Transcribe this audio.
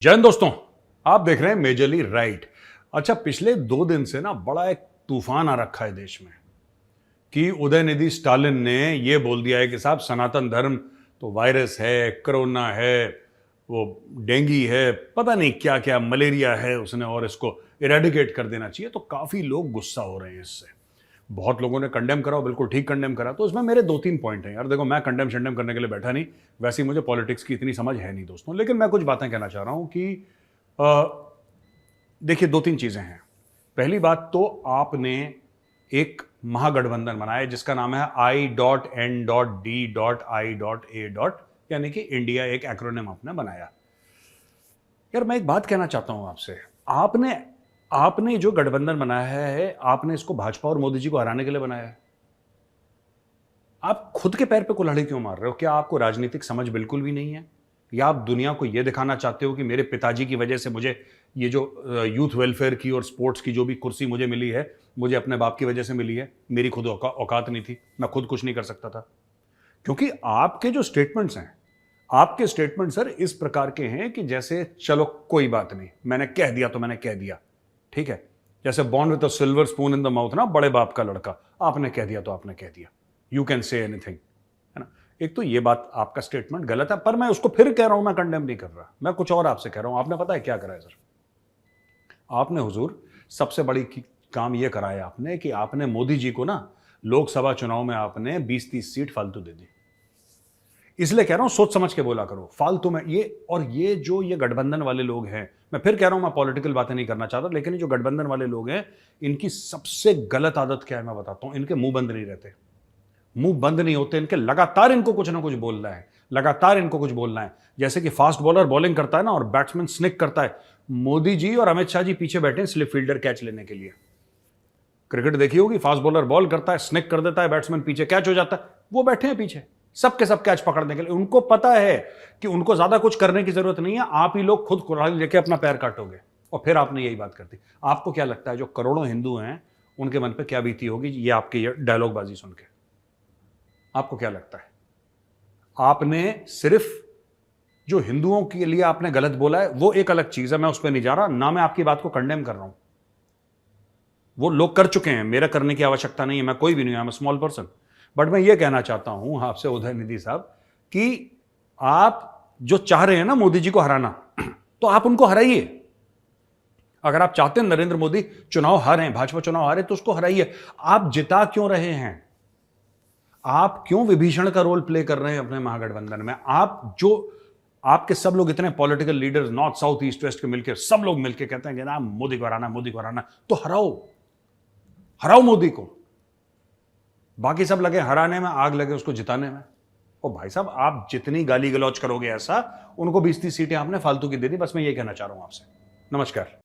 जय हिंद दोस्तों, आप देख रहे हैं मेजरली राइट। अच्छा, पिछले 2 दिन से ना बड़ा एक तूफान आ रखा है देश में कि उदयनिधि स्टालिन ने यह बोल दिया है कि साहब सनातन धर्म तो वायरस है, कोरोना है, वो डेंगी है, पता नहीं क्या क्या मलेरिया है उसने, और इसको इरेडिकेट कर देना चाहिए। तो काफी लोग गुस्सा हो रहे हैं इससे। बहुत लोगों ने कंडेम करा, बिल्कुल ठीक कंडेम करा। तो इसमें मेरे 2-3 पॉइंट हैं यार। देखो, मैं कंडेम शंडेम करने के लिए बैठा नहीं, वैसे ही मुझे पॉलिटिक्स की इतनी समझ है नहीं दोस्तों, लेकिन मैं कुछ बातें कहना चाह रहा हूं कि देखिए 2-3 चीजें हैं। पहली बात तो आपने एक महागठबंधन बनाया जिसका नाम है I.N.D.I.A. यानी कि इंडिया, एक एक्रोनिम आपने बनाया। यार मैं एक बात कहना चाहता हूं आपसे, आपने जो गठबंधन बनाया है, आपने इसको भाजपा और मोदी जी को हराने के लिए बनाया है। आप खुद के पैर पे कुल्हाड़ी क्यों मार रहे हो? क्या आपको राजनीतिक समझ बिल्कुल भी नहीं है? या आप दुनिया को यह दिखाना चाहते हो कि मेरे पिताजी की वजह से मुझे ये जो यूथ वेलफेयर की और स्पोर्ट्स की जो भी कुर्सी मुझे मिली है, मुझे अपने बाप की वजह से मिली है, मेरी खुद औकात नहीं थी, मैं खुद कुछ नहीं कर सकता था? क्योंकि आपके जो स्टेटमेंट्स हैं, आपके स्टेटमेंट सर इस प्रकार के हैं कि जैसे चलो कोई बात नहीं, मैंने कह दिया तो मैंने कह दिया, ठीक है। जैसे born with a silver spoon in the mouth ना, बड़े बाप का लड़का, आपने कह दिया तो आपने कह दिया, यू कैन से एनीथिंग, है ना। एक तो ये बात आपका स्टेटमेंट गलत है, पर मैं उसको फिर कह रहा हूं, मैं कंडेम नहीं कर रहा, मैं कुछ और आपसे कह रहा हूं। आपने पता है क्या करा है सर? आपने हुजूर सबसे बड़ी काम यह कराया आपने कि आपने मोदी जी को ना लोकसभा चुनाव में आपने 20-30 सीट फालतू दे दी। इसलिए कह रहा हूं, सोच समझ के बोला करो। फालतू में ये जो ये गठबंधन वाले लोग हैं, मैं फिर कह रहा हूं, मैं पॉलिटिकल बातें नहीं करना चाहता, लेकिन ये जो गठबंधन वाले लोग हैं, इनकी सबसे गलत आदत क्या है मैं बताता हूं। इनके मुंह बंद नहीं रहते, मुंह बंद नहीं होते इनके, लगातार इनको कुछ ना कुछ बोलना है, लगातार इनको कुछ बोलना है। जैसे कि फास्ट बॉलर बॉलिंग करता है ना और बैट्समैन स्निक करता है, मोदी जी और अमित शाह जी पीछे बैठे हैं स्लिप फील्डर कैच लेने के लिए। क्रिकेट देखी होगी, फास्ट बॉलर बॉल करता है, स्निक कर देता है, बैट्समैन पीछे कैच हो जाता है, वो बैठे हैं पीछे सबके सब कैच पकड़ने के लिए। उनको पता है कि उनको ज्यादा कुछ करने की जरूरत नहीं है, आप ही लोग खुद कुल्हाड़ी लेके अपना पैर काटोगे। और फिर आपने यही बात कर दी। आपको क्या लगता है जो करोड़ों हिंदू हैं उनके मन पे क्या बीती होगी ये आपकी डायलॉगबाजी सुन के? आपको क्या लगता है? आपने सिर्फ जो हिंदुओं के लिए आपने गलत बोला है वो एक अलग चीज है, मैं उस पर नहीं जा रहा ना, मैं आपकी बात को कंडेम कर रहा हूं। वो लोग कर चुके हैं, मेरा करने की आवश्यकता नहीं है, मैं कोई भी नहीं हूं, I am small person. But मैं ये कहना चाहता हूं आपसे उदयनिधि साहब कि आप जो चाह रहे हैं ना मोदी जी को हराना, तो आप उनको हराइए। अगर आप चाहते हैं नरेंद्र मोदी चुनाव हारे, भाजपा चुनाव हारे, तो उसको हराइए। आप जिता क्यों रहे हैं? आप क्यों विभीषण का रोल प्ले कर रहे हैं अपने महागठबंधन में? आपके सब लोग इतने political leaders north south east west के मिलकर, सब लोग मिलकर कहते हैं कि ना मोदी को हराना, मोदी को हराना, तो हराओ मोदी को। बाकी सब लगे हराने में, आग लगे उसको जिताने में। ओ भाई साहब, आप जितनी गाली गलौज करोगे ऐसा, उनको 20-30 सीटें आपने फालतू की दे दी। बस मैं ये कहना चाह रहा हूं आपसे। नमस्कार।